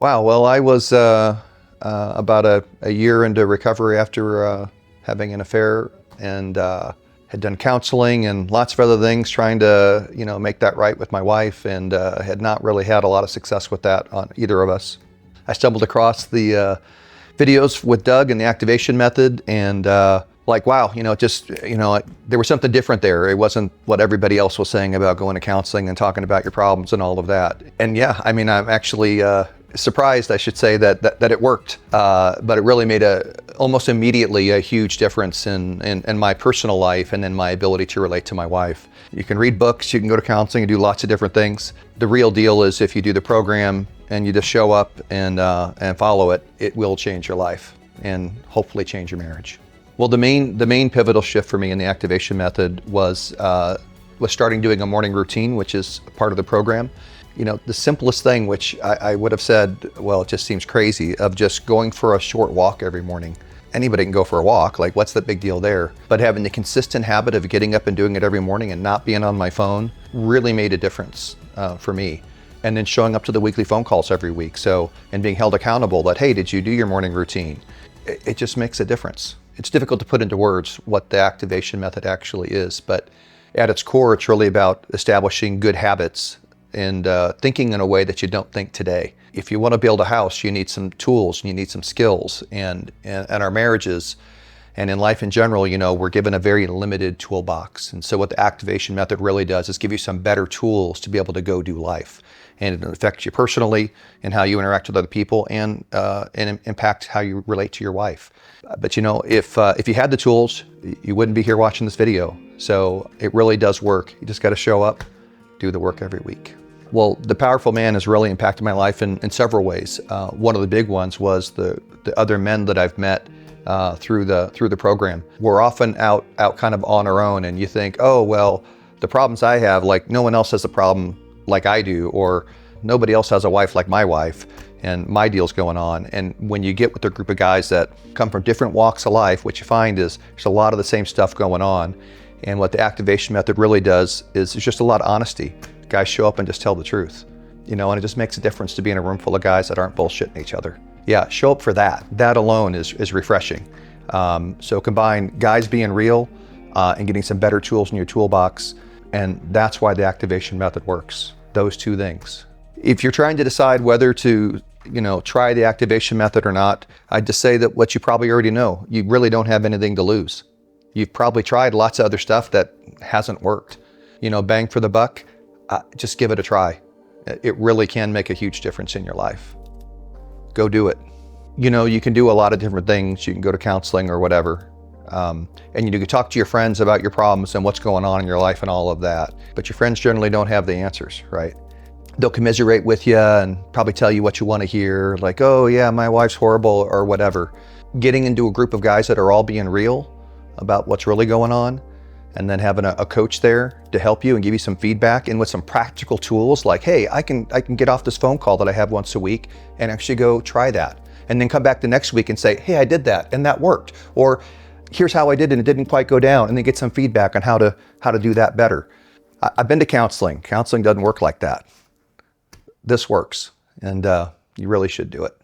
Wow, well, I was about a year into recovery after having an affair, and had done counseling and lots of other things trying to, make that right with my wife, and had not really had a lot of success with that on either of us. I stumbled across the videos with Doug and the activation method, and wow, there was something different there. It wasn't what everybody else was saying about going to counseling and talking about your problems and all of that. And yeah, I mean, I'm actually surprised, I should say, that it worked. But it really made almost immediately a huge difference in my personal life and in my ability to relate to my wife. You can read books, you can go to counseling and do lots of different things. The real deal is if you do the program and you just show up and follow it, it will change your life and hopefully change your marriage. Well, the main pivotal shift for me in the activation method was starting doing a morning routine, which is part of the program. The simplest thing, which I would have said, well, it just seems crazy, of just going for a short walk every morning. Anybody can go for a walk, like what's the big deal there? But having the consistent habit of getting up and doing it every morning and not being on my phone really made a difference for me. And then showing up to the weekly phone calls every week, and being held accountable that, hey, did you do your morning routine? It just makes a difference. It's difficult to put into words what the activation method actually is, but at its core, it's really about establishing good habits and thinking in a way that you don't think today. If you want to build a house, you need some tools and you need some skills. And our marriages and in life in general, we're given a very limited toolbox. And so what the activation method really does is give you some better tools to be able to go do life. And it affects you personally and how you interact with other people, and impact how you relate to your wife. But if you had the tools, you wouldn't be here watching this video. So it really does work. You just got to show up, do the work every week. Well, the Powerful Man has really impacted my life in several ways. One of the big ones was the other men that I've met through the program. We're often out kind of on our own, and you think, oh, well, the problems I have, like no one else has a problem like I do, or nobody else has a wife like my wife, and my deal's going on. And when you get with a group of guys that come from different walks of life, what you find is there's a lot of the same stuff going on. And what the activation method really does is it's just a lot of honesty. Guys show up and just tell the truth, and it just makes a difference to be in a room full of guys that aren't bullshitting each other. Yeah, show up for that. That alone is refreshing. So combine guys being real and getting some better tools in your toolbox, and that's why the activation method works. Those two things. If you're trying to decide whether to try the activation method or not, I'd just say that what you probably already know, you really don't have anything to lose. You've probably tried lots of other stuff that hasn't worked. Bang for the buck, just give it a try. It really can make a huge difference in your life. Go do it. You can do a lot of different things. You can go to counseling or whatever. And you can talk to your friends about your problems and what's going on in your life and all of that. But your friends generally don't have the answers, right? They'll commiserate with you and probably tell you what you want to hear, like, oh yeah, my wife's horrible or whatever. Getting into a group of guys that are all being real about what's really going on, and then having a coach there to help you and give you some feedback, and with some practical tools like, hey, I can get off this phone call that I have once a week and actually go try that. And then come back the next week and say, hey, I did that and that worked. Or here's how I did it and it didn't quite go down, and then get some feedback on how to do that better. I've been to counseling. Counseling doesn't work like that. This works, and you really should do it.